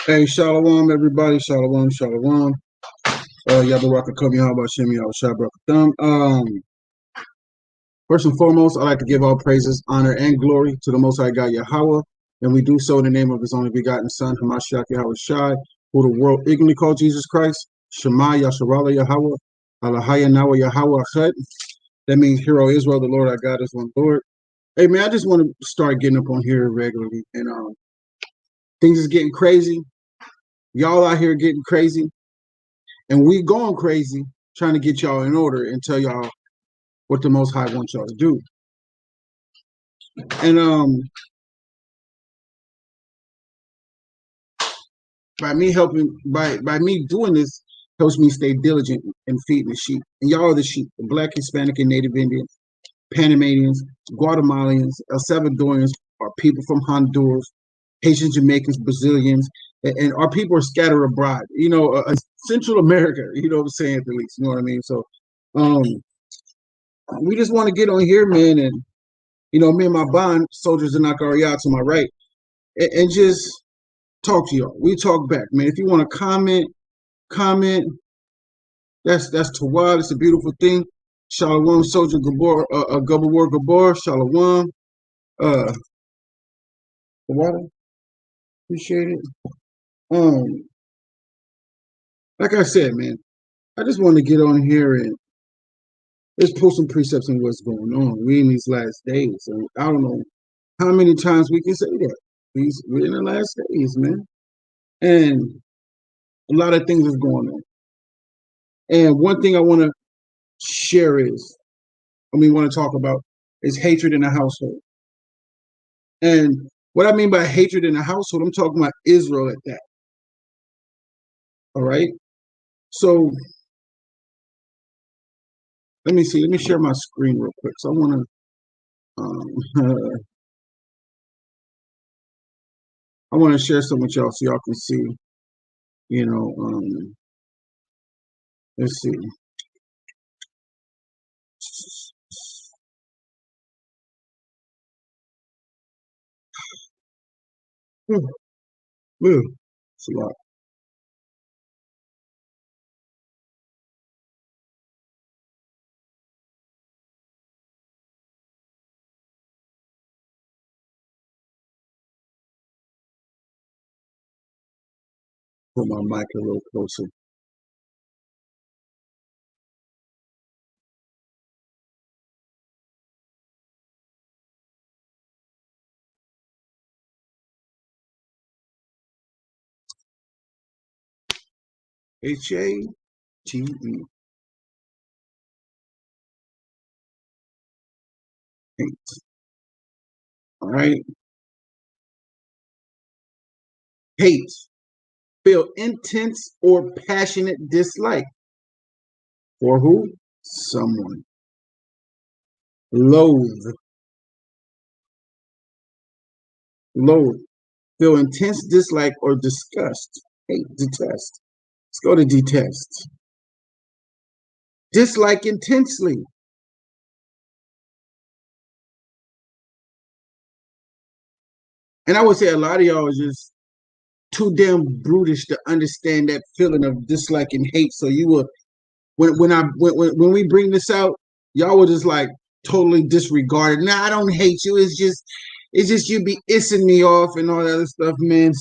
Hey, shalom, everybody. Shalom, shalom. Yabaraka Kobe, how about Shimmy? Shabrak First and foremost, I'd like to give all praises, honor, and glory to the Most High God Yahweh, and we do so in the name of His only begotten Son, Hamashiach Yahweh Shai, who the world ignorantly called Jesus Christ, Shema Yasharala Yahweh, Alahaya Nawa Yahweh Achad. That means, Hear, O Israel, the Lord our God is one Lord. Hey, man, I just want to start getting up on here regularly, and things is getting crazy. Y'all out here getting crazy. And we going crazy trying to get y'all in order and tell y'all what the Most High wants y'all to do. And by me doing this helps me stay diligent in feeding the sheep. And y'all are the sheep, the Black, Hispanic, and Native Indians, Panamanians, Guatemalans, El Salvadorians, our people from Honduras, Haitians, Jamaicans, Brazilians, and our people are scattered abroad. Central America. You know what I'm saying? At least, you know what I mean. So, we just want to get on here, man, and me and my bond soldiers in Nakariyat to my right, and just talk to y'all. We talk back, man. If you want to comment. That's Tawad. It's a beautiful thing. Shalom, soldier Gabor, Gabor Gabor, Shalom. Tawad, appreciate it. Like I said, man, I just want to get on here and let's pull some precepts on what's going on. We in these last days, and I don't know how many times we can say that. We're in the last days, man, and a lot of things is going on. And one thing I want to share want to talk about is hatred in the household. And what I mean by hatred in the household, I'm talking about Israel at that. All right. So let me see. Let me share my screen real quick. So I want to, I want to share some with y'all so y'all can see. Let's see. It's a lot. Put my mic a little closer. HATE. Hate. All right. Hate. Feel intense or passionate dislike. For who? Someone. Loathe. Loathe. Feel intense dislike or disgust. Hate. Detest. Let's go to detest. Dislike intensely. And I would say a lot of y'all are just too damn brutish to understand that feeling of dislike and hate. So you will, when we bring this out, y'all will just like totally disregard it. Nah, I don't hate you. It's just you be issing me off and all that other stuff, man.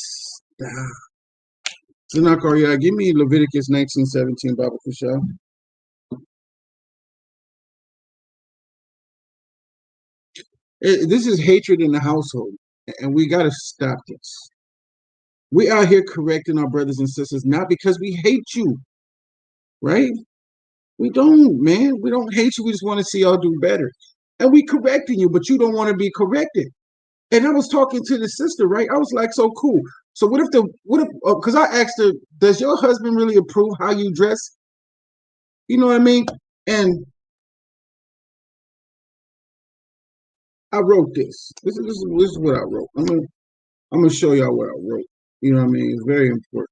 Zanakaria, give me Leviticus 19:17, Bible for sure. This is hatred in the household, and we got to stop this. We out here correcting our brothers and sisters, not because we hate you, right? We don't, man. We don't hate you. We just want to see y'all do better. And we correcting you, but you don't want to be corrected. And I was talking to the sister, right? I was like, so cool. So because I asked her, does your husband really approve how you dress? You know what I mean? And I wrote this. This is what I wrote. I'm gonna show y'all what I wrote. You know what I mean? It's very important.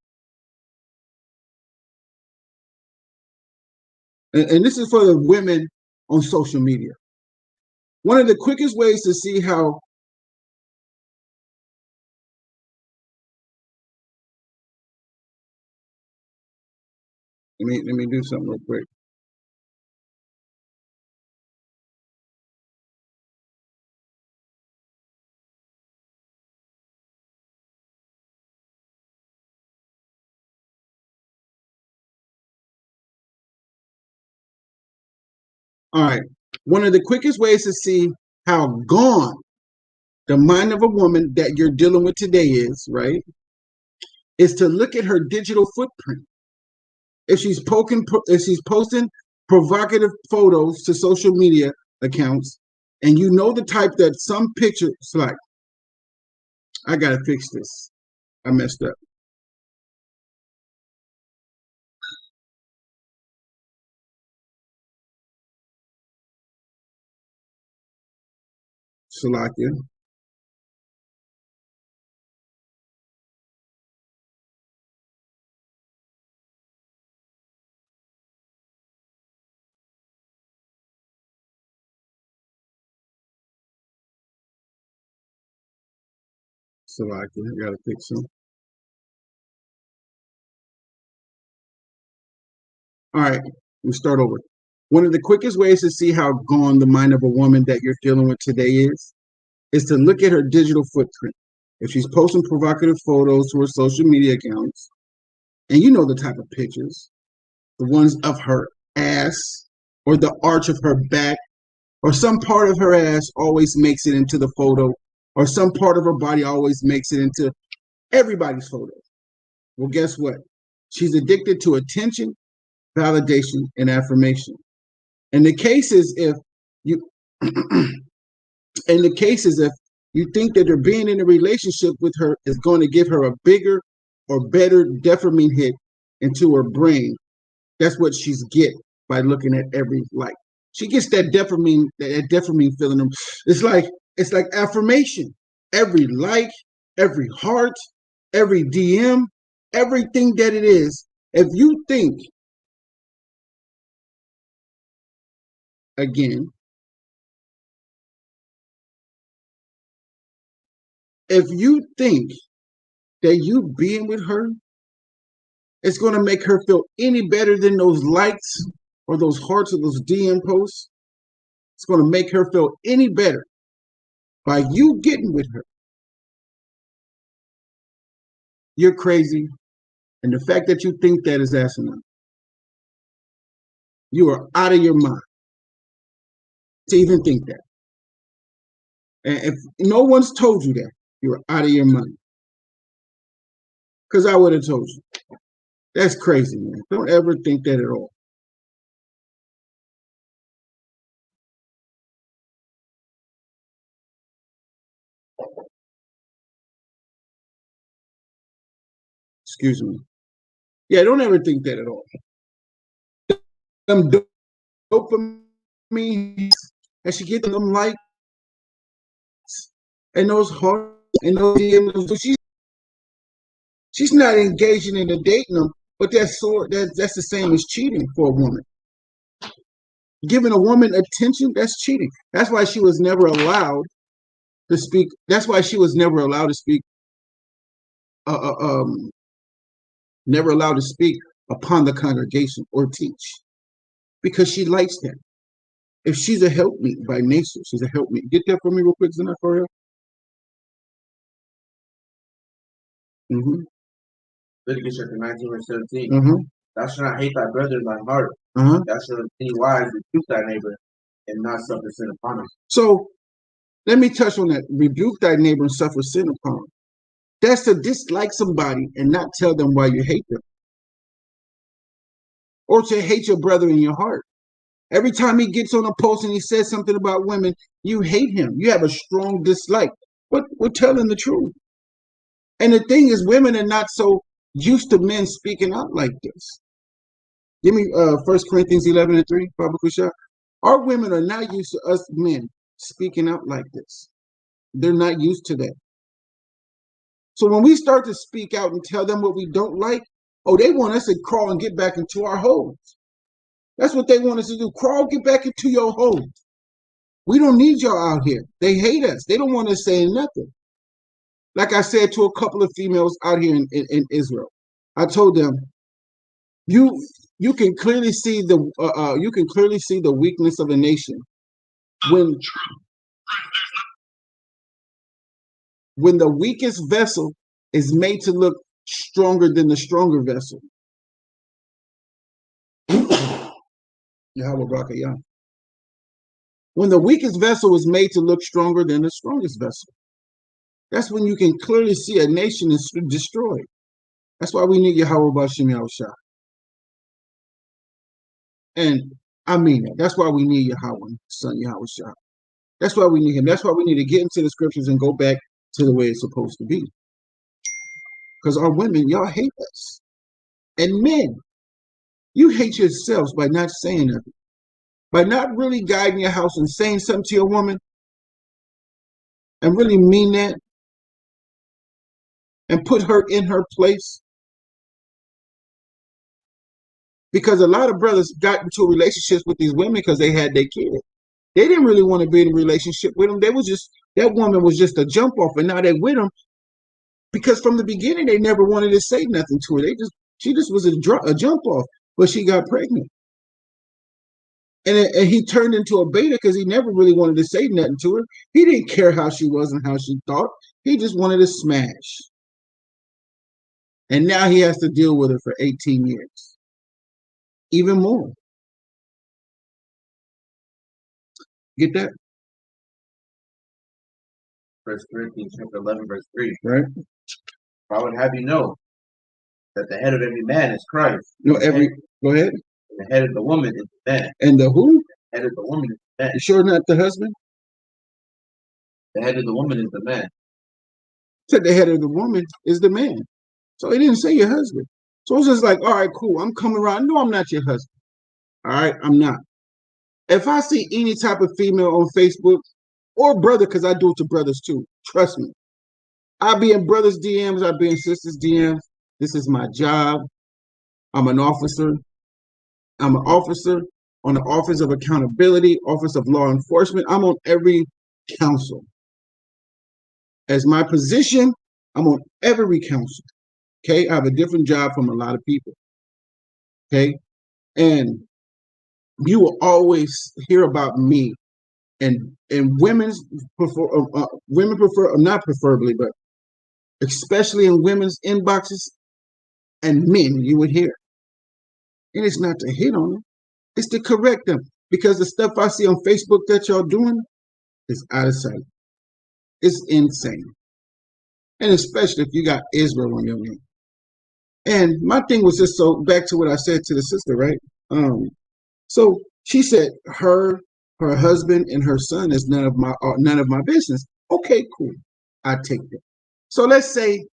And this is for the women on social media. One of the quickest ways to see how Let me do something real quick. All right. One of the quickest ways to see how gone the mind of a woman that you're dealing with today is, right, is to look at her digital footprint. If she's posting provocative photos to social media accounts, and you know the type that some pictures like, I gotta fix this. I messed up. Salakia. Salakia. I gotta fix them. All right, we start over. One of the quickest ways to see how gone the mind of a woman that you're dealing with today is to look at her digital footprint. If she's posting provocative photos to her social media accounts, and you know the type of pictures, the ones of her ass or the arch of her back, or some part of her ass always makes it into the photo, or some part of her body always makes it into everybody's photo. Well, guess what? She's addicted to attention, validation, and affirmation. And the case is if you and the case is if you think that her being in a relationship with her is going to give her a bigger or better dopamine hit into her brain, that's what she's get by looking at every like. She gets that dopamine feeling. It's like affirmation. Every like, every heart, every DM, everything that it is. If you think again, if you think that you being with her is going to make her feel any better than those likes or those hearts or those DM posts, it's going to make her feel any better by you getting with her. You're crazy. And the fact that you think that is asinine. You are out of your mind to even think that. And if no one's told you that, you're out of your mind. Because I would have told you. That's crazy, man. Don't ever think that at all. Excuse me. Yeah, don't ever think that at all. Them dopamine, and she get them likes and those hearts and those DMs. So she's not engaging in the dating them, but that's the same as cheating for a woman. Giving a woman attention, that's cheating. That's why she was never allowed to speak. That's why she was never allowed to speak. Uh, uh, um, Never allowed to speak upon the congregation or teach because she likes that. If she's a helpmeet by nature, she's a helpmeet. Get that for me real quick, Zena, for real. Mm-hmm. Leviticus chapter 19, verse 17. Mm-hmm. Thou shalt not hate thy brother in thy heart. Uh-huh. Thou shalt be wise, rebuke thy neighbor, and not suffer sin upon him. So let me touch on that. Rebuke thy neighbor and suffer sin upon him. That's to dislike somebody and not tell them why you hate them. Or to hate your brother in your heart. Every time he gets on a post and he says something about women, you hate him. You have a strong dislike. But we're telling the truth. And the thing is, women are not so used to men speaking out like this. Give me 1 Corinthians 11 and 3, Baba Kusha. Our women are not used to us men speaking out like this. They're not used to that. So when we start to speak out and tell them what we don't like, oh, they want us to crawl and get back into our holes. That's what they want us to do. Crawl, get back into your hole. We don't need y'all out here. They hate us. They don't want us saying nothing. Like I said to a couple of females out here in Israel, I told them, you you can clearly see the weakness of a nation when the weakest vessel is made to look stronger than the stronger vessel. Yahweh Barakah. When the weakest vessel is made to look stronger than the strongest vessel, that's when you can clearly see a nation is destroyed. That's why we need Yahweh Bashim Yahushua. And I mean that. That's why we need Yahweh, son Yahushua. That's why we need him. That's why we need to get into the scriptures and go back to the way it's supposed to be. Because our women, y'all hate us. And men, you hate yourselves by not saying nothing. By not really guiding your house and saying something to your woman and really mean that and put her in her place. Because a lot of brothers got into relationships with these women because they had their kids. They didn't really want to be in a relationship with them. They was just, that woman was just a jump off, and now they're with them because from the beginning they never wanted to say nothing to her. She just was a jump off, but she got pregnant. And he turned into a beta because he never really wanted to say nothing to her. He didn't care how she was and how she thought. He just wanted to smash. And now he has to deal with her for 18 years. Even more. Get that? 1 Corinthians chapter 11, verse 3. Right. I would have you know that the head of every man is Christ. No, go ahead. The head of the woman is the man. And the who? The head of the woman is the man. You sure not the husband? The head of the woman is the man. Said the head of the woman is the man. So he didn't say your husband. So it's just like, all right, cool. I'm coming around. No, I'm not your husband. All right, I'm not. If I see any type of female on Facebook or brother, because I do it to brothers too, trust me. I be in brothers' DMs, I be in sisters' DMs. This is my job. I'm an officer. I'm an officer on the Office of Accountability, Office of Law Enforcement. I'm on every council. As my position, I'm on every council. Okay, I have a different job from a lot of people. Okay, and you will always hear about me, and women prefer, not preferably, but especially in women's inboxes and men, you would hear. And it's not to hit on them, it's to correct them, because the stuff I see on Facebook that y'all doing is out of sight. It's insane, and especially if you got Israel on your name. And my thing was just, so back to what I said to the sister, right? So she said her husband and her son is none of my business. Okay, cool. I take that. So let's say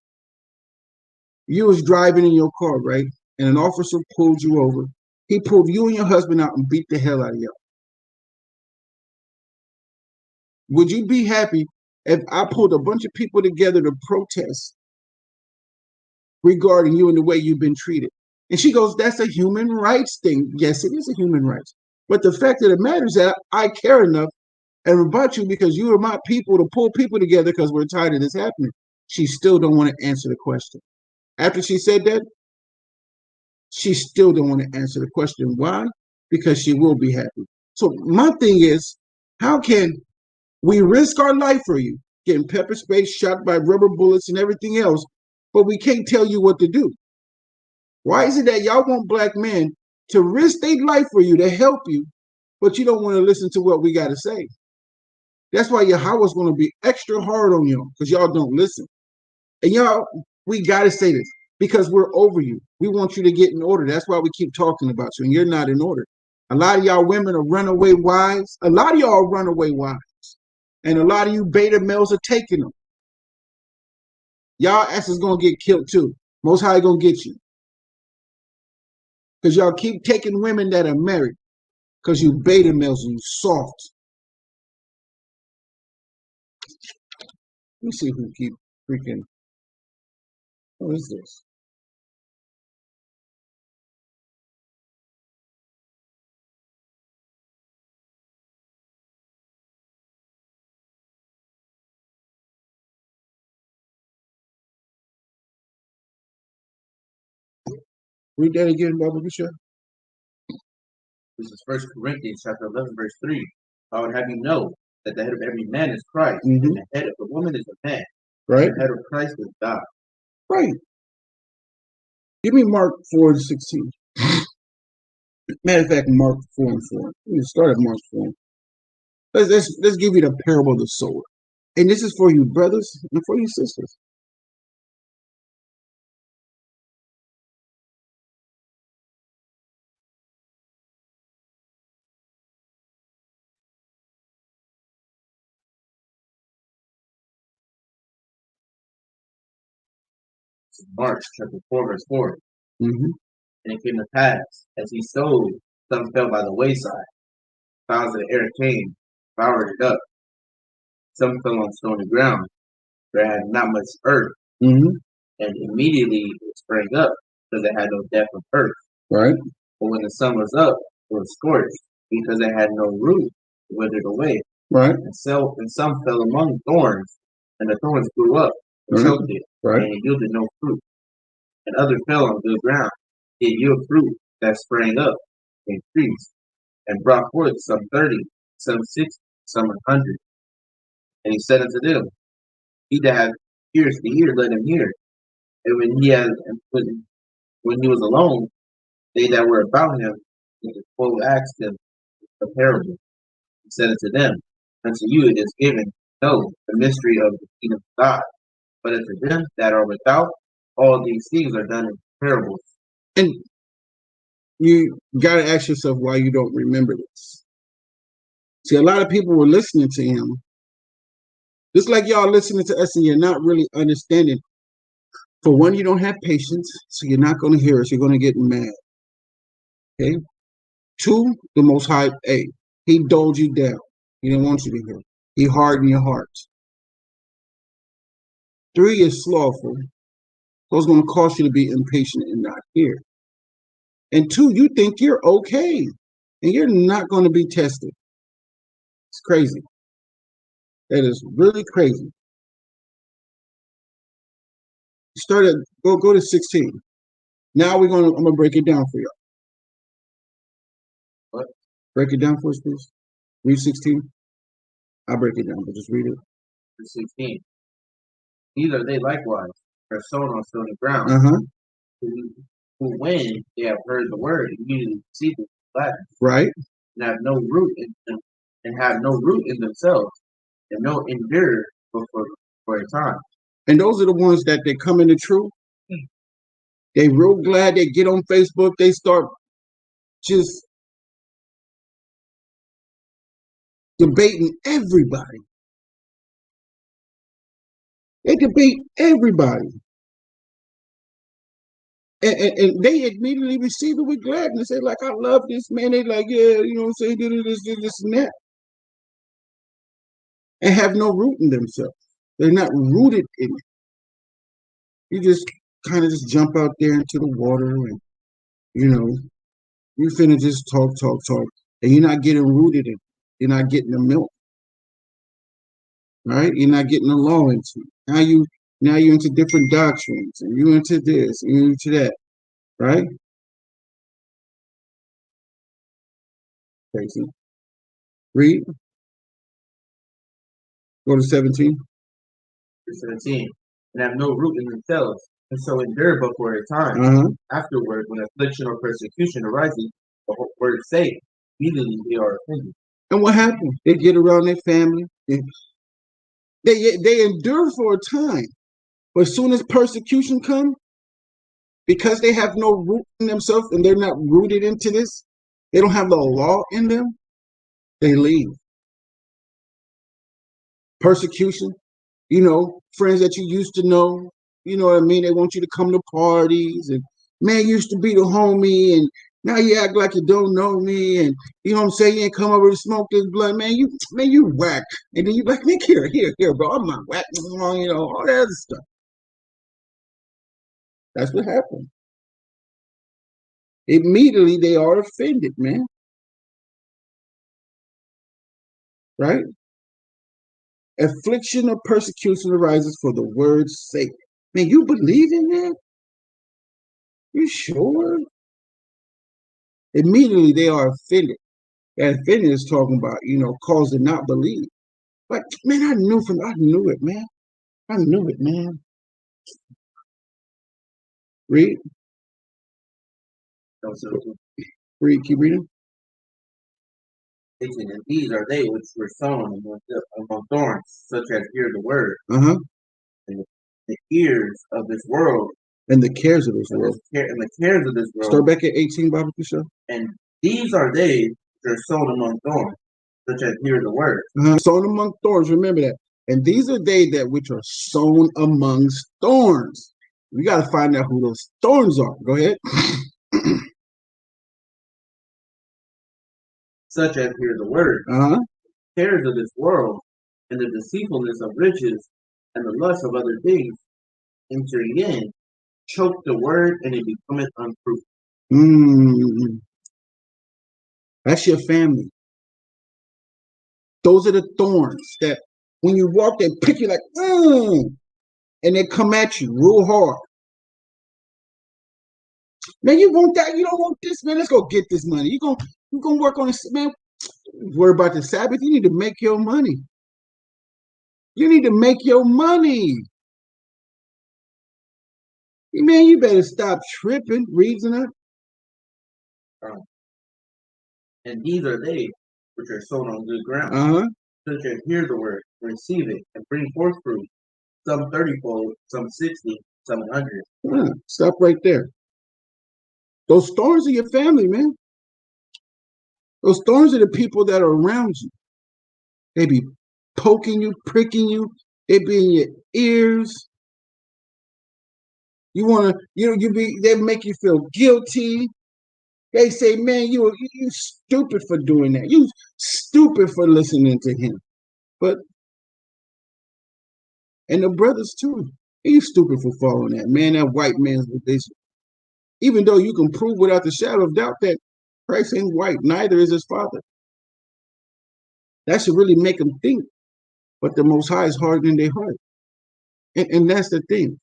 you was driving in your car, right? And an officer pulled you over. He pulled you and your husband out and beat the hell out of you. Would you be happy if I pulled a bunch of people together to protest regarding you and the way you've been treated? And she goes, that's a human rights thing. Yes, it is a human rights. But the fact of the matter is that I care enough and rebut you because you are my people to pull people together because we're tired of this happening. She still don't want to answer the question. After she said that, she still don't want to answer the question. Why? Because she will be happy. So my thing is, how can we risk our life for you, getting pepper spray, shot by rubber bullets and everything else, but we can't tell you what to do? Why is it that y'all want black men to risk their life for you, to help you, but you don't want to listen to what we got to say? That's why Yahweh's going to be extra hard on y'all, because y'all don't listen. And y'all, we got to say this, because we're over you. We want you to get in order. That's why we keep talking about you, and you're not in order. A lot of y'all women are runaway wives. A lot of y'all are runaway wives. And a lot of you beta males are taking them. Y'all asses going to get killed too. Most High going to get you. Because y'all keep taking women that are married. Because you beta males and you soft. Let me see who keep freaking. What is this? Read that again, Baba Bishop. This is First Corinthians chapter 11, verse 3. I would have you know that the head of every man is Christ, and the head of the woman is the man. Right. The head of Christ is God. Right. Give me Mark 4:16. Matter of fact, Mark 4:4. Let me start at Mark 4. Let's give you the parable of the sower. And this is for you brothers and for you sisters. Mark chapter 4, verse 4. Mm-hmm. And it came to pass, as he sowed, some fell by the wayside. Fowls of the air came, devoured it up. Some fell on stony ground, where it had not much earth, Mm-hmm. and immediately it sprang up, because it had no depth of earth. Right. But when the sun was up, it was scorched, because it had no root, it withered away. Right. And some fell among thorns, and the thorns grew up and Right. choked it, Right. and it yielded no fruit. And others fell on good ground. It yielded fruit that sprang up, increased, and brought forth some 30, some 60, some 100. And he said unto them, He that hath ears to hear, let him hear. And when he was alone, they that were about him, and the 12 asked him a parable. He said unto them, Unto you it is given to know the mystery of the kingdom of God, but unto them that are without, all these things are done in parables. And you got to ask yourself why you don't remember this. See, a lot of people were listening to him, just like y'all listening to us, and you're not really understanding. For one, you don't have patience, so you're not going to hear us. You're going to get mad. Okay? Two, the Most High, he doled you down. He didn't want you to hear. He hardened your heart. Three is slothful. So it's going to cause you to be impatient and not hear. And two, you think you're okay, and you're not going to be tested. It's crazy. That is really crazy. Go to 16. Now I'm gonna break it down for you. What? Break it down for us, please. Read 16. I'll break it down, but just read it. Verse 16. These are they likewise, are sown on stony ground, who when they have heard the word, immediately receive it with gladness, Right. and have no root in them, and have no root in themselves, and no endure for a time. And those are the ones that they come into truth. They real glad. They get on Facebook. They start just debating everybody. They debate everybody. And they immediately receive it with gladness. They're like, I love this, man. They like, yeah, you know what I'm saying, this, and that. And have no root in themselves. They're not rooted in it. You just kind of just jump out there into the water and, you know, you finna just talk. And you're not getting rooted in it. You're not getting the milk. Right? You're not getting the law into it. Now you're into different doctrines, and you into this, and you into that. Right? Crazy. Read. Go to 17. Verse 17. And have no root in themselves, and so endure but for a time. Afterward, when affliction or persecution arises, for word's sake, immediately they are offended. And what happened? They get around their family. They endure for a time. But as soon as persecution comes, because they have no root in themselves and they're not rooted into this, they don't have the law in them, they leave. Persecution, friends that you used to know, you know what I mean? They want you to come to parties, and man, you used to be the homie, and now you act like you don't know me, and you know what I'm saying? You ain't come over to smoke this blunt, man. You whack. And then you like, man, here, bro, I'm not whack, all that other stuff. That's what happened. Immediately they are offended, man. Right? Affliction or persecution arises for the word's sake. Man, you believe in that? You sure? Immediately they are offended. That offended is talking about, cause to not believe. Like, man, I knew it, man. I knew it, man. Read, So, read, keep reading. 18, and these are they which were sown among thorns, such as hear the word, Uh-huh. and the ears of this world, And the cares of this world. and the cares of this world. Start back at 18, Bible Keisha. And these are they which are sown among thorns, such as hear the word. Sown among thorns, remember that. And these are they that which are sown amongst thorns. We got to find out who those thorns are. Go ahead. Such as hear the word, cares of this world, and the deceitfulness of riches, and the lust of other things, entering in, choke the word, and it becometh unfruitful. That's your family. Those are the thorns that when you walk, they pick you like, and they come at you real hard. Man, you want that? You don't want this, man. Let's go get this money. You're gonna work on this, man. Worry about the Sabbath. You need to make your money. You need to make your money. Man, you better stop tripping, reason up. And these are they which are sown on good ground, such as hear the word, receive it, and bring forth fruit, some 30-fold, some 60, some 100. Stop right there. Those thorns are your family, man. Those thorns are the people that are around you. They be poking you, pricking you. They be in your ears. You wanna, they make you feel guilty. They say, man, you stupid for doing that. You stupid for listening to him. And the brothers too. You stupid for following that, man. That white man's religion. Even though you can prove without the shadow of doubt that Christ ain't white, neither is his father. That should really make them think. But the Most High is hardening their heart. And that's the thing.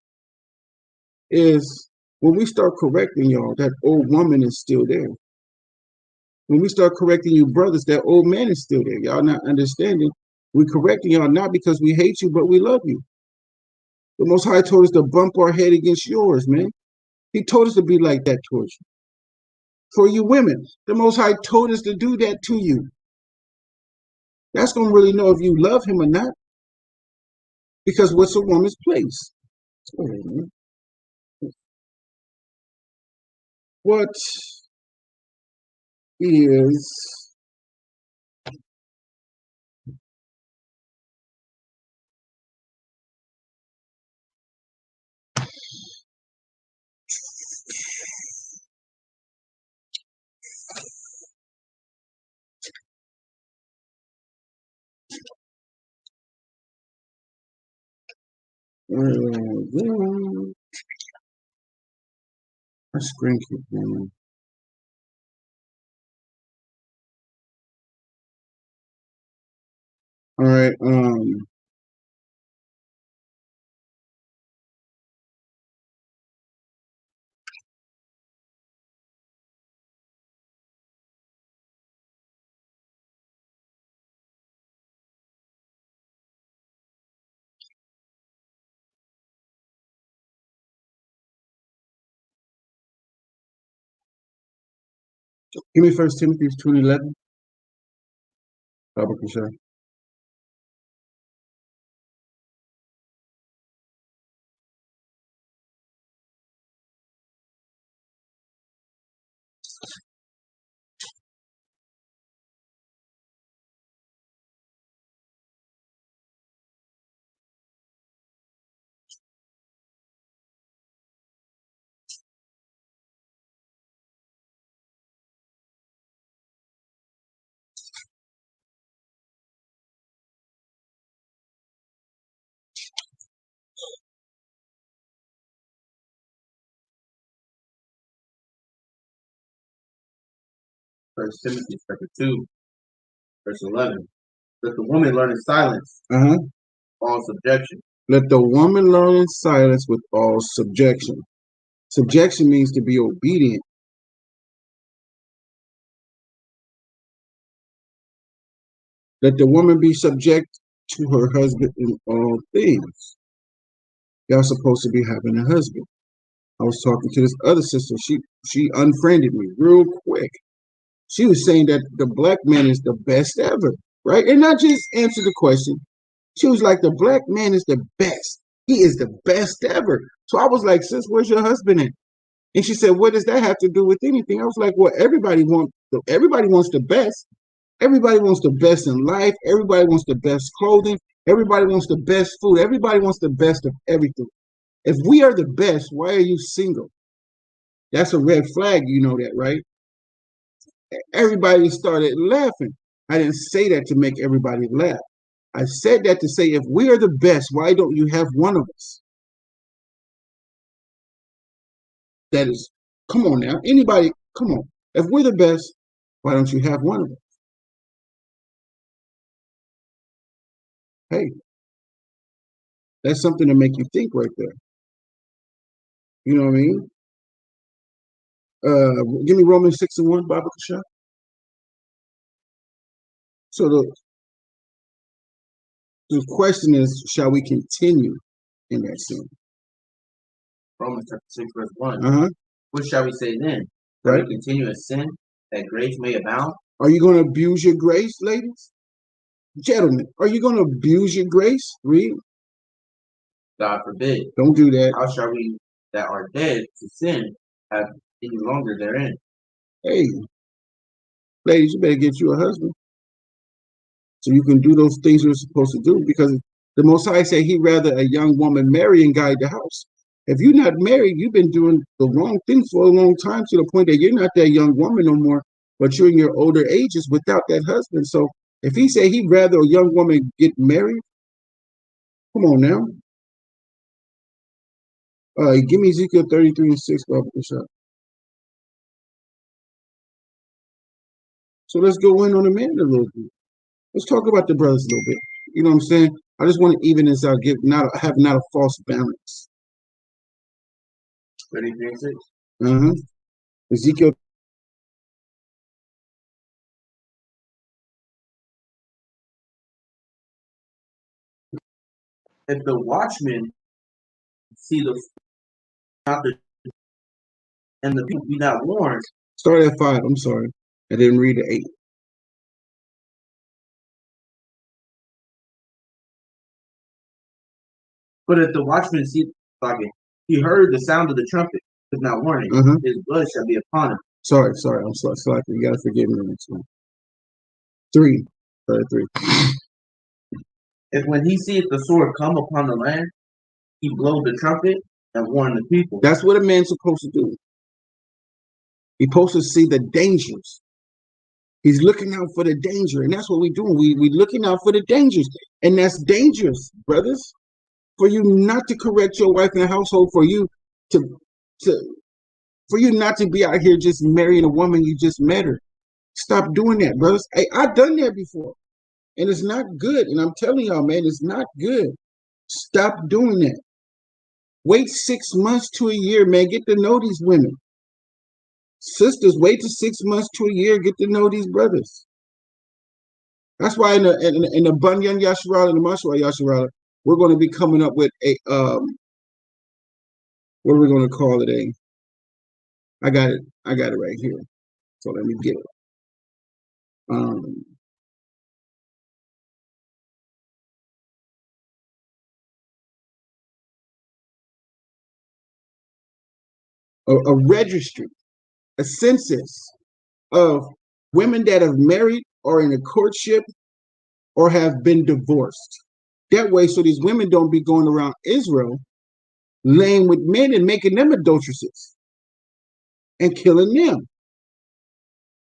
Is when we start correcting y'all, that old woman is still there. When we start correcting you brothers, that old man is still there. Y'all not understanding. We correcting y'all not because we hate you, but we love you. The Most High told us to bump our head against yours, man. He told us to be like that towards you. For you women, the Most High told us to do that to you. That's going to really know if you love him or not. Because what's a woman's place? What is my screen keep going. All right. Give me 1 Timothy 2:11. Sure. First Timothy chapter 2, verse 11. Let the woman learn in silence, all subjection. Let the woman learn in silence with all subjection. Subjection means to be obedient. Let the woman be subject to her husband in all things. Y'all supposed to be having a husband. I was talking to this other sister. She unfriended me real quick. She was saying that the black man is the best ever, right? And I just answered the question. She was like, the black man is the best. He is the best ever. So I was like, sis, where's your husband at? And she said, what does that have to do with anything? I was like, well, everybody wants the best. Everybody wants the best in life. Everybody wants the best clothing. Everybody wants the best food. Everybody wants the best of everything. If we are the best, why are you single? That's a red flag. You know that, right? Everybody started laughing. I didn't say that to make everybody laugh. I said that to say, if we are the best, why don't you have one of us? That is, come on now. Anybody, come on. If we're the best, why don't you have one of us? Hey, that's something to make you think right there. You know what I mean? Give me Romans 6:1, Baba Kasha. So the question is, shall we continue in that sin? Romans chapter 6, verse 1. Uh-huh. What shall we say then? Shall Right. we continue in sin, that grace may abound? Are you going to abuse your grace, ladies? Gentlemen, are you going to abuse your grace? Read. God forbid. Don't do that. How shall we that are dead to sin have any longer therein? Hey, ladies, you better get you a husband so you can do those things you're supposed to do, because the Most High said he'd rather a young woman marry and guide the house. If you're not married, you've been doing the wrong thing for a long time, to the point that you're not that young woman no more, but you're in your older ages without that husband. So if he said he'd rather a young woman get married, come on now. Give me Ezekiel 33:6, Baba Kasha. So let's go in on the man a little bit. Let's talk about the brothers a little bit. You know what I'm saying? I just want to even this out, have not a false balance. 33:6. Uh-huh. Ezekiel. If the watchman see the and the people be not warned. Start at 5. I'm sorry. I didn't read the 8. But if the watchman see, he heard the sound of the trumpet, is not warning, his blood shall be upon him. Sorry. I'm sorry. You gotta forgive me on this one. 3. Start at 3. If when he seeth the sword come upon the land, he blow the trumpet and warn the people. That's what a man's supposed to do. He's supposed to see the dangers. He's looking out for the danger, and that's what we're doing. We're looking out for the dangers, and that's dangerous, brothers. For you not to correct your wife in the household, for you for you not to be out here just marrying a woman you just met her. Stop doing that, brothers. Hey, I've done that before, and it's not good. And I'm telling y'all, man, it's not good. Stop doing that. Wait 6 months to a year, man. Get to know these women. Sisters, wait to 6 months to a year. Get to know these brothers. That's why in the Bunyan Yasharala and the Mashwa Yasharala, we're going to be coming up with a what are we going to call it? I got it right here. So let me get it. A registry, a census of women that have married or in a courtship or have been divorced. That way, so these women don't be going around Israel laying with men and making them adulteresses and killing them.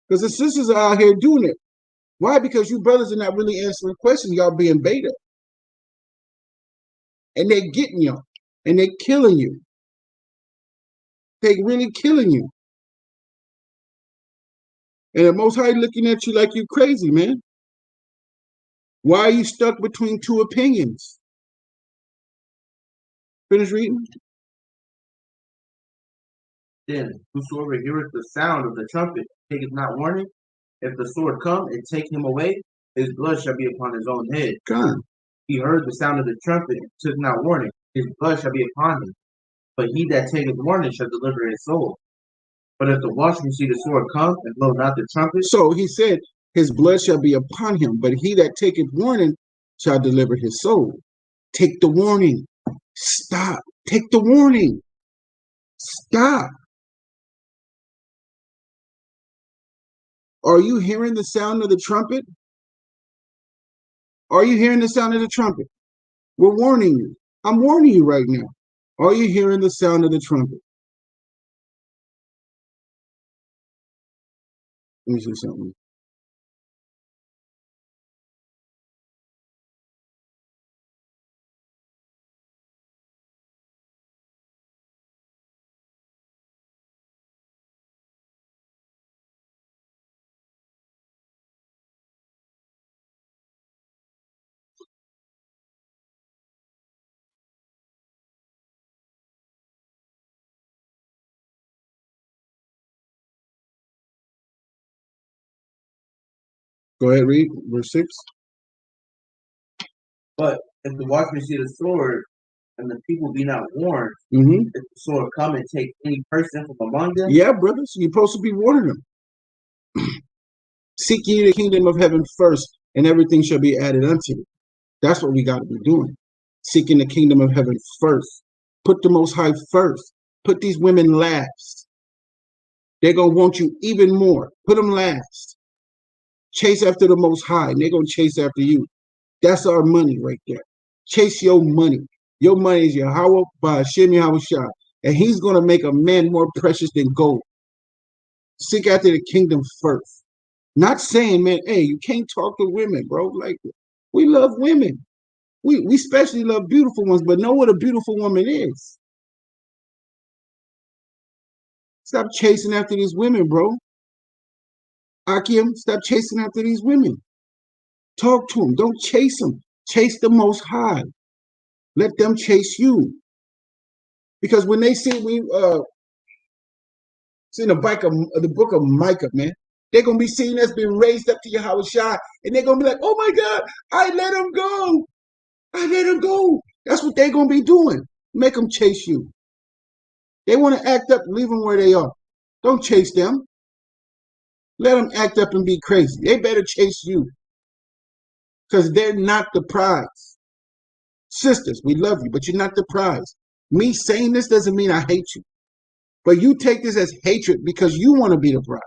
Because the sisters are out here doing it. Why? Because you brothers are not really answering questions. Y'all being beta. And they're getting y'all. And they're killing you. They're really killing you. And the Most High looking at you like you crazy, man. Why are you stuck between two opinions? Finish reading. Then whosoever heareth the sound of the trumpet taketh not warning. If the sword come and take him away, his blood shall be upon his own head. God. He heard the sound of the trumpet and took not warning. His blood shall be upon him. But he that taketh warning shall deliver his soul. But if the watchman see the sword come and blow not the trumpet, So he said, his blood shall be upon him, but he that taketh warning shall deliver his soul. Take the warning. Stop. Take the warning. Stop. Are you hearing the sound of the trumpet? Are you hearing the sound of the trumpet? We're warning you. I'm warning you right now. Are you hearing the sound of the trumpet? Let me see something. Go ahead, read verse 6. but if the watchman see the sword, and the people be not warned, Mm-hmm. if the sword come and take any person from among them, Yeah, brothers, you're supposed to be warning them. Seek ye the kingdom of heaven first, and everything shall be added unto you. That's what we got to be doing. Seeking the kingdom of heaven first. Put the Most High first. Put these women last. They're going to want you even more. Put them last. Chase after the Most High, and they're going to chase after you. That's our money right there. Chase your money. Your money is Yahweh by Hashem Yahushua, and he's going to make a man more precious than gold. Seek after the kingdom first. Not saying, man, hey, you can't talk to women, bro. Like, we love women. We especially love beautiful ones, but know what a beautiful woman is. Stop chasing after these women, bro. Akim, stop chasing after these women. Talk to them. Don't chase them. Chase the Most High. Let them chase you. Because when they see it's in the book of Micah, man, they're gonna be seeing us being raised up to Yahweh Shai, and they're gonna be like, oh my God, I let him go. I let him go. That's what they're gonna be doing. Make them chase you. They want to act up, leave them where they are. Don't chase them. Let them act up and be crazy. They better chase you. Because they're not the prize. Sisters, we love you, but you're not the prize. Me saying this doesn't mean I hate you. But you take this as hatred because you want to be the prize.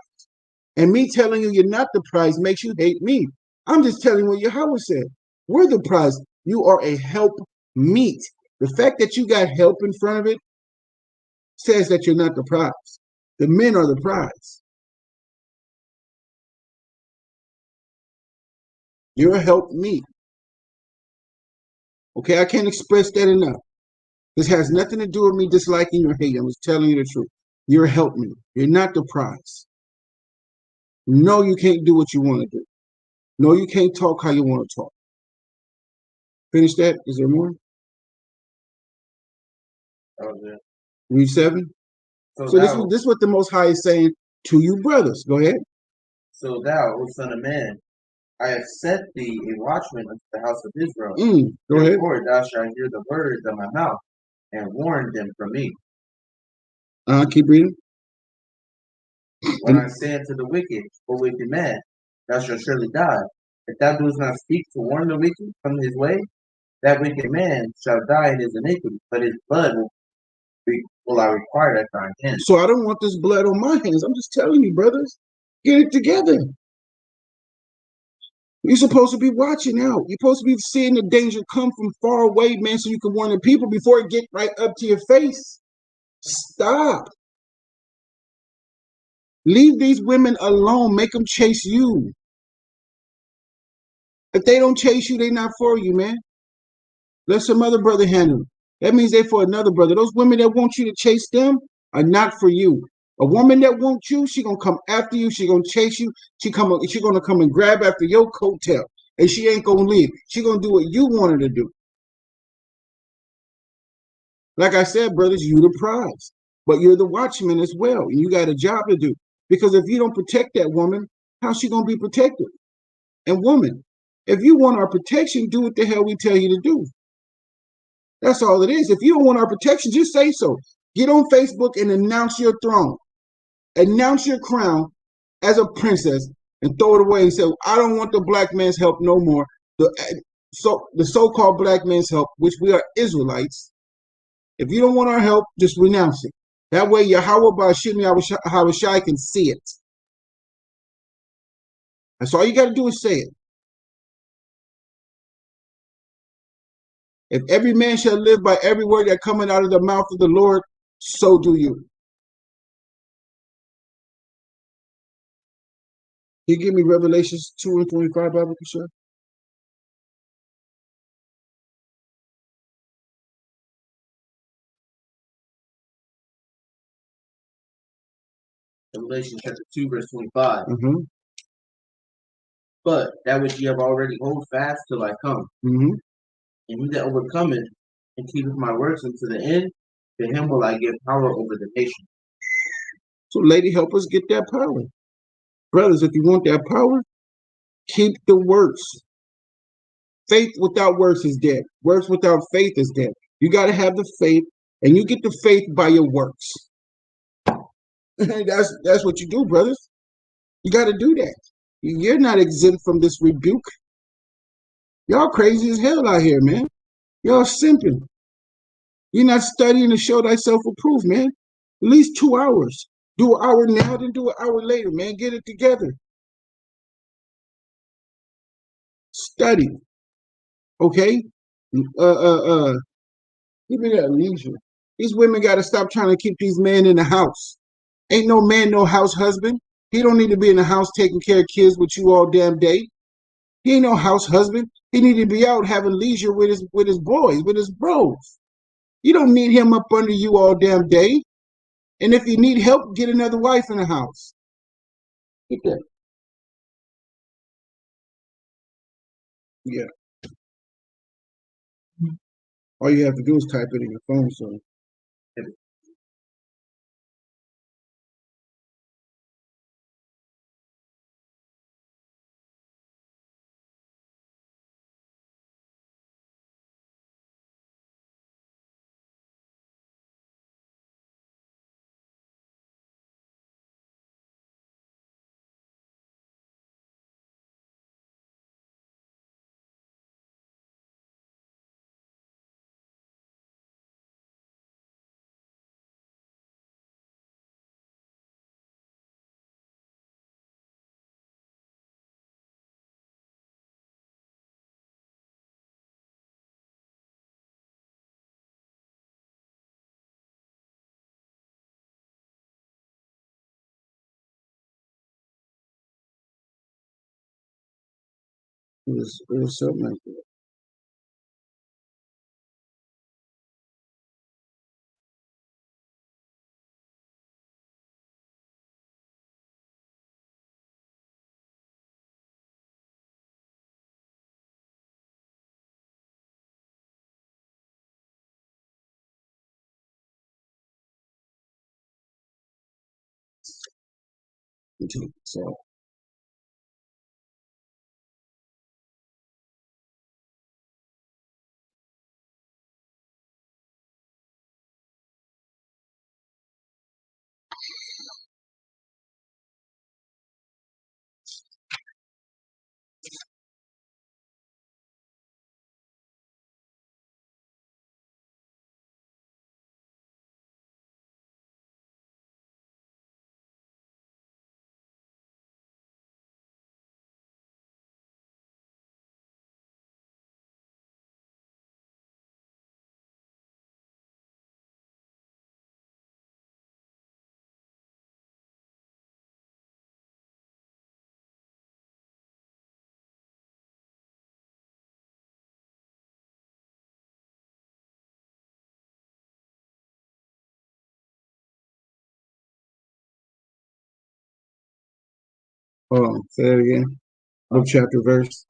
And me telling you you're not the prize makes you hate me. I'm just telling you what Yahweh said. We're the prize. You are a help meet. The fact that you got help in front of it says that you're not the prize. The men are the prize. You're a help meet. Okay, I can't express that enough. This has nothing to do with me disliking or hating. I was telling you the truth. You're a help me. You're not the prize. No, you can't do what you want to do. No, you can't talk how you want to talk. Finish that. Is there more? Read 7. So this is what the Most High is saying to you brothers. Go ahead. So thou, O son of man, I have set thee a watchman unto the house of Israel. Go ahead. Therefore thou shalt hear the words of my mouth, and warn them from me. Keep reading. When I say unto the wicked, O wicked man, thou shalt surely die. If thou doest not speak to warn the wicked from his way, that wicked man shall die in his iniquity, but his blood will I require at thine hand. So I don't want this blood on my hands. I'm just telling you, brothers, get it together. You're supposed to be watching out. You're supposed to be seeing the danger come from far away, man, so you can warn the people before it get right up to your face. Stop. Leave these women alone. Make them chase you. If they don't chase you, they're not for you, man. Let some other brother handle it. That means they're for another brother. Those women that want you to chase them are not for you. A woman that wants you, she gonna come after you. She gonna chase you. She gonna come and grab after your coattail, and she ain't gonna leave. She gonna do what you want her to do. Like I said, brothers, you the prize, but you're the watchman as well, and you got a job to do. Because if you don't protect that woman, how's she gonna be protected? And woman, If you want our protection, do what the hell we tell you to do. That's all it is. If you don't want our protection, just say so. Get on Facebook and announce your throne. Announce your crown as a princess and throw it away and say, I don't want the black man's help no more. The so-called black man's help, which we are Israelites. If you don't want our help, just renounce it. That way Yahweh Ba'ashim Yahushai can see it. That's all you got to do is say it. If every man shall live by every word that cometh out of the mouth of the Lord, so do you. Can you give me Revelations 2 and 25, Bible Kishore? Revelation chapter 2, verse 25. Mm-hmm. But that which ye have already hold fast till I come. Mm-hmm. And he that overcometh and keepeth my works unto the end, to him will I give power over the nation. So, lady, help us get that power. Brothers, if you want that power, keep the works. Faith without works is dead. Works without faith is dead. You got to have the faith, and you get the faith by your works. That's what you do, brothers. You got to do that. You're not exempt from this rebuke. Y'all crazy as hell out here, man. Y'all simping. You're not studying to show thyself approved, man. At least 2 hours. Do an hour now, then do an hour later, man. Get it together. Study. Okay? Give me that leisure. These women got to stop trying to keep these men in the house. Ain't no man no house husband. He don't need to be in the house taking care of kids with you all damn day. He ain't no house husband. He need to be out having leisure with his boys, with his bros. You don't need him up under you all damn day. And if you need help, get another wife in the house. Get that. Yeah. All you have to do is type it in your phone, so. It was something like that. So hold on, say that again. What chapter verse?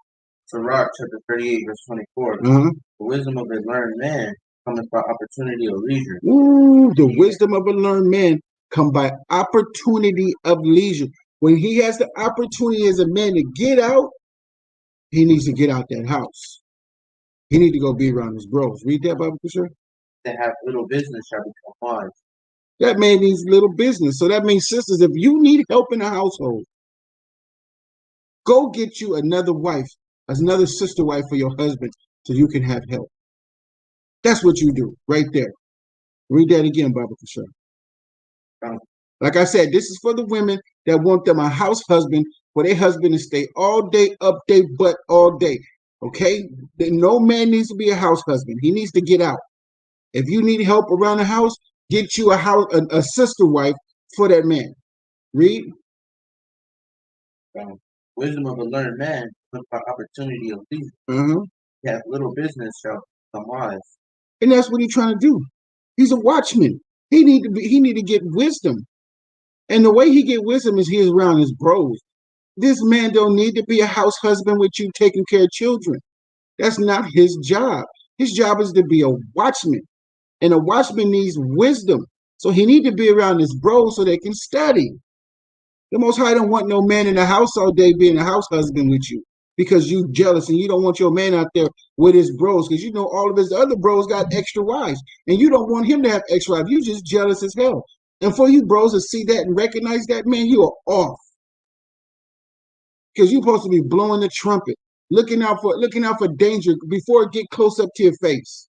Sirach chapter 38, verse 24. Uh-huh. The wisdom of a learned man cometh by opportunity of leisure. Ooh, the wisdom of a learned man come by opportunity of leisure. When he has the opportunity as a man to get out, he needs to get out that house. He needs to go be around his bros. Read that, Bible, sir. That have little business shall become wise. That man needs little business. So that means, sisters, if you need help in the household, go get you another wife, another sister wife for your husband so you can have help. That's what you do right there. Read that again, Bible, sir. Like I said, this is for the women that want them a house husband for their husband to stay all day, up their butt all day. Okay? No man needs to be a house husband. He needs to get out. If you need help around the house, get you a sister wife for that man. Read. Wisdom of a learned man look for opportunity of leisure. Uh-huh. He hath little business shall become wise. And that's what he's trying to do. He's a watchman. He need to get wisdom. And the way he get wisdom is he's around his bros. This man don't need to be a house husband with you taking care of children. That's not his job. His job is to be a watchman. And a watchman needs wisdom. So he need to be around his bros so they can study. The Most High don't want no man in the house all day being a house husband with you because you jealous and you don't want your man out there with his bros because you know all of his other bros got extra wives and you don't want him to have extra wives. You just jealous as hell. And for you bros to see that and recognize that, man, you are off. Because you're supposed to be blowing the trumpet, looking out for danger before it get close up to your face.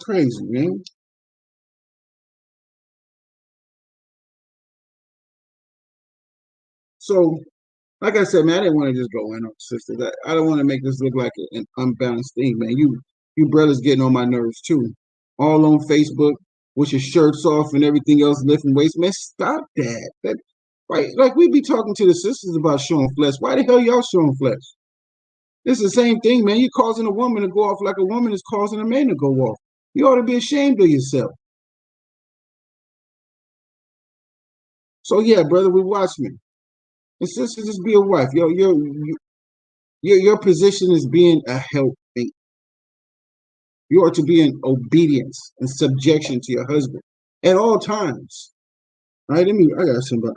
Crazy, man. So, like I said, man, I didn't want to just go in on sisters. I don't want to make this look like an unbalanced thing, man. You brothers getting on my nerves too. All on Facebook with your shirts off and everything else, lifting weights. Man, stop that. That right? Like we be talking to the sisters about showing flesh. Why the hell y'all showing flesh? It's the same thing, man. You causing a woman to go off like a woman is causing a man to go off. You ought to be ashamed of yourself. So yeah, brother, we watch me. And sister, just be a wife. Your position is being a helpmate. You are to be in obedience and subjection to your husband at all times. All right, I got somebody.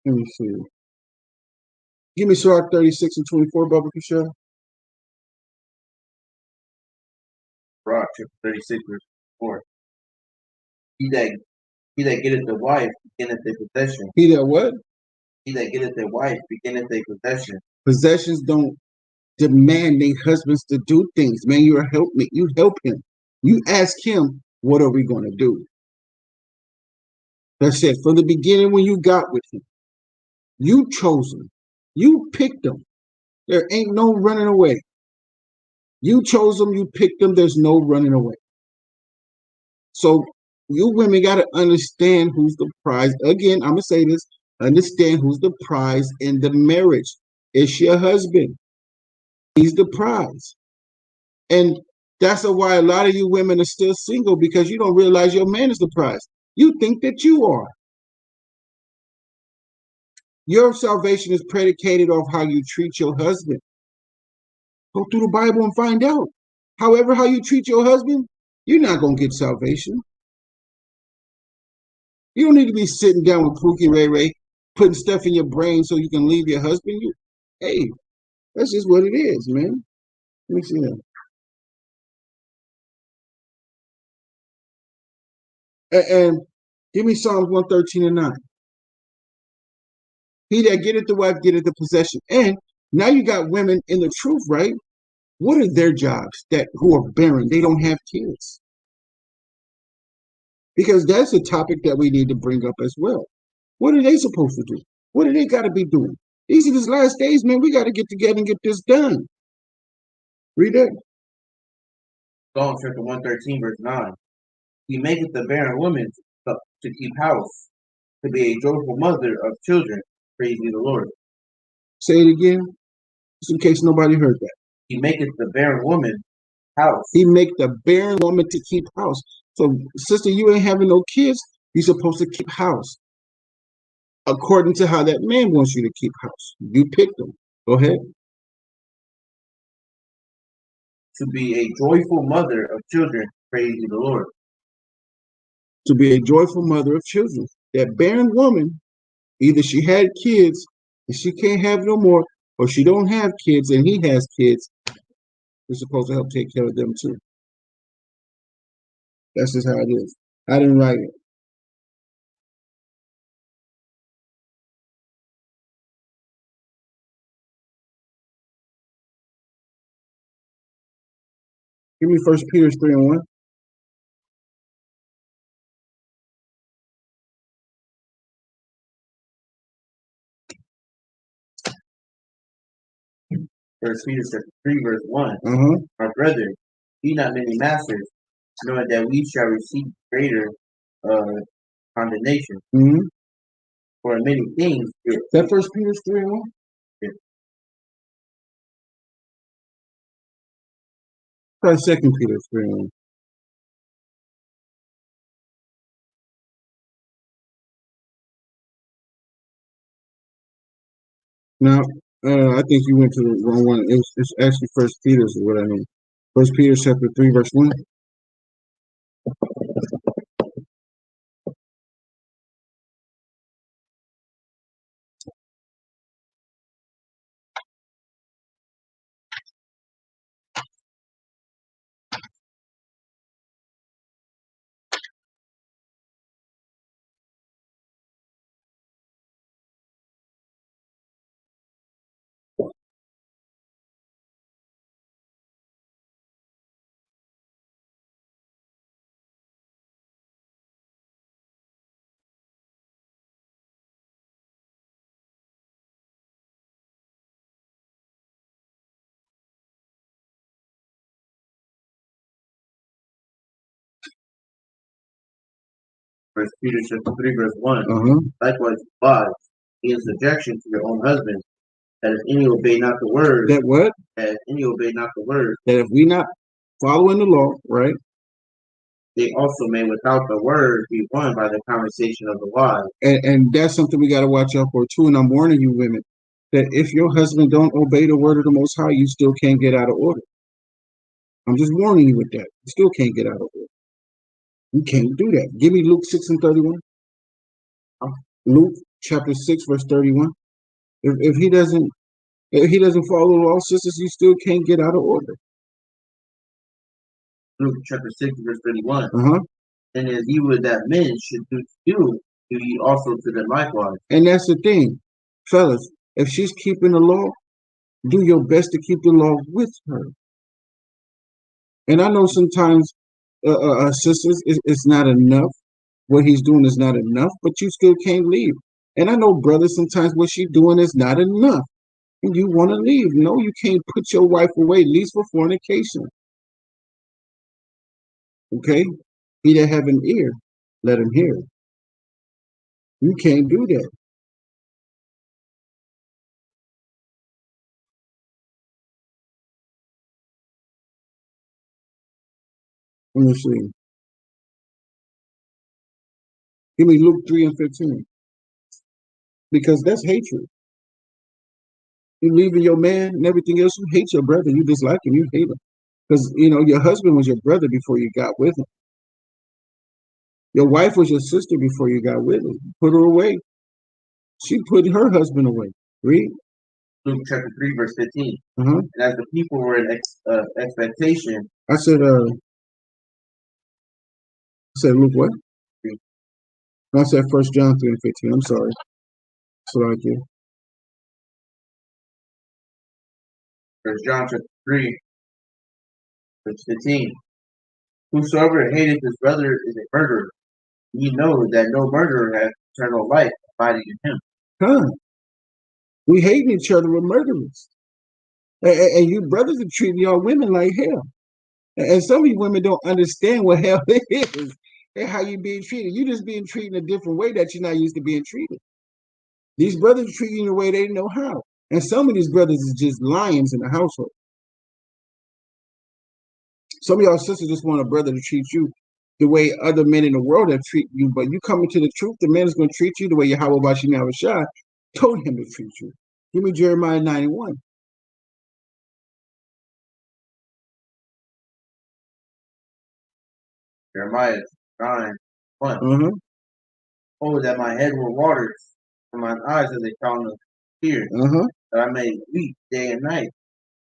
Let me see. Give me Sirach 36 and 24, Baba Kushel. Sirach chapter 36 verse 4. He that getteth the wife beginneth a possession. He that what? He that getteth a wife beginneth a possession. Possessions don't demand their husbands to do things. Man, you're a helpmate. You help him. You ask him, what are we going to do? That's it. From the beginning when you got with him, you chose him. You picked him. There ain't no running away. You chose him. You picked him. There's no running away. So you women got to understand who's the prize. Again, I'm going to say this. Understand who's the prize in the marriage. It's your husband. He's the prize. And that's why a lot of you women are still single, because you don't realize your man is the prize. You think that you are. Your salvation is predicated off how you treat your husband. Go through the Bible and find out. However, how you treat your husband, you're not going to get salvation. You don't need to be sitting down with Pookie Ray Ray, putting stuff in your brain so you can leave your husband. Hey, that's just what it is, man. Let me see that. And give me Psalms 113 and 9. He that getteth the wife getteth the possession. And now you got women in the truth, right? What are their jobs who are barren? They don't have kids. Because that's a topic that we need to bring up as well. What are they supposed to do? What do they got to be doing? These are these last days, man. We got to get together and get this done. Read that. Psalm chapter 113, verse 9. He maketh the barren woman to keep house, to be a joyful mother of children. Praise ye the Lord. Say it again, just in case nobody heard that. He maketh the barren woman house. He make the barren woman to keep house. So, sister, you ain't having no kids. You're supposed to keep house. according to how that man wants you to keep house. You pick them. Go ahead. To be a joyful mother of children, praise ye the Lord. To be a joyful mother of children. That barren woman, either she had kids and she can't have no more, or she don't have kids and he has kids, you're supposed to help take care of them too. That's just how it is. I didn't write it. Give me 1 Peter 3:1. First Peter chapter 3, verse 1. Uh-huh. My brethren, be not many masters, knowing that we shall receive greater condemnation. Mm-hmm. For in many things That 1 Peter 3:1? Yeah. Try 2 Peter 3:1. Now, I think you went to the wrong one. It's actually 1 Peter is what I mean. 1 Peter chapter 3, verse 1. First Peter chapter 3, verse 1. Uh-huh. Likewise, wives, be in subjection to your own husbands, that if any obey not the word, That what? that if any obey not the word, That if we not following the law, right? they also may without the word be won by the conversation of the wise. And that's something we got to watch out for too. And I'm warning you women that if your husband don't obey the word of the Most High, you still can't get out of order. I'm just warning you with that. You still can't get out of order. You can't do that. Give me Luke 6:31. Luke chapter 6, verse 31. If he doesn't follow the law, sisters, you still can't get out of order. Luke chapter 6, verse 31. Uh-huh. And as ye would that men should do to you, do ye also to them likewise. And that's the thing, fellas. If she's keeping the law, do your best to keep the law with her. And I know sometimes, sisters, it's not enough. What he's doing is not enough, but you still can't leave. And I know, brothers, sometimes what she's doing is not enough, and you want to leave. No, you can't put your wife away, at least for fornication. Okay? He that have an ear, let him hear. You can't do that. Let me see. Give me Luke 3:15. Because that's hatred. You leaving your man and everything else, you hate your brother. You dislike him, you hate him. Because, your husband was your brother before you got with him. Your wife was your sister before you got with him. You put her away. She put her husband away. Read. Luke chapter 3, verse 15. Uh-huh. And as the people were in expectation. I said Luke what? I said 1 John 3:15. I'm sorry. So I did. 1 John chapter 3, verse 15. Whosoever hateth his brother is a murderer. Ye know that no murderer hath eternal life abiding in him. Huh. We hating each other, we're murderers. And you brothers are treating y'all women like hell. And some of you women don't understand what hell is and how you being treated. You just being treated a different way that you're not used to being treated. These brothers treat you in a way they know how. And some of these brothers is just lions in the household. Some of y'all sisters just want a brother to treat you the way other men in the world have treated you, but you come into the truth, the man is going to treat you the way Yahweh Bashim Yahushua told him to treat you. Give me Jeremiah 91. Jeremiah 9, 1. Uh-huh. Oh, that my head were waters, and mine eyes as a fountain of tears, Uh-huh. that I may weep day and night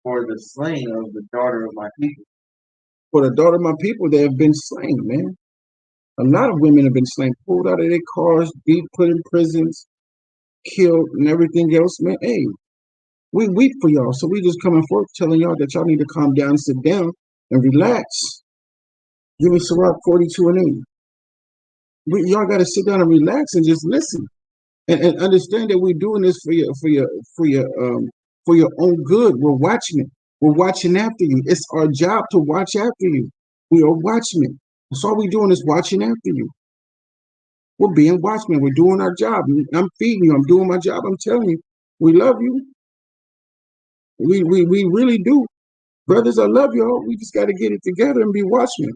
for the slain of the daughter of my people. For the daughter of my people, they have been slain, man. A lot of women have been slain, pulled out of their cars, beat, put in prisons, killed, and everything else, man. Hey, we weep for y'all. So we just coming forth telling y'all that y'all need to calm down, sit down, and relax. Give me Sirach 42 and 8. Y'all got to sit down and relax and just listen. And understand that we're doing this for your own good. We're watching it. We're watching after you. It's our job to watch after you. We are watchmen. That's all we're doing is watching after you. We're being watchmen. We're doing our job. I'm feeding you. I'm doing my job. I'm telling you, we love you. We really do. Brothers, I love y'all. We just got to get it together and be watchmen.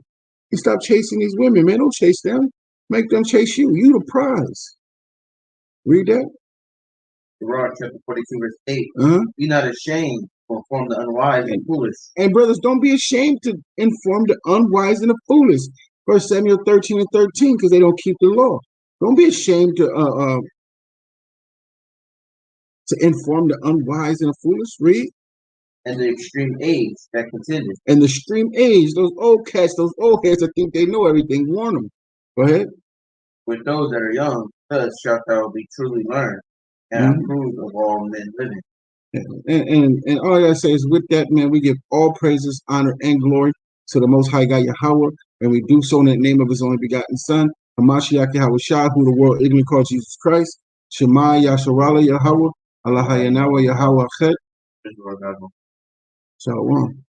You stop chasing these women, man. Don't chase them. Make them chase you. You the prize. Read that. Sirach chapter 42, verse 8. Uh-huh. Be not ashamed to inform the unwise and foolish. And brothers, don't be ashamed to inform the unwise and the foolish. 1 Samuel 13 and 13, because they don't keep the law. Don't be ashamed to inform the unwise and the foolish. Read. And the extreme age that contendeth. And the extreme age, those old cats, those old heads that think they know everything, warn them. Go ahead. With those that are young, thus shalt thou be truly learned, and approved of all men living. And all I gotta say is, with that, man, we give all praises, honor, and glory to the Most High God Yahweh, and we do so in the name of His only begotten Son, Hamashiach Yahweh Shah, who the world ignorantly calls Jesus Christ. Shema Yasharala Yahweh, Allah Yanawa Yahweh Chet. Shalom.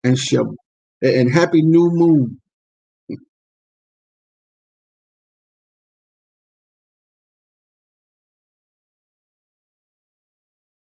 And happy new moon.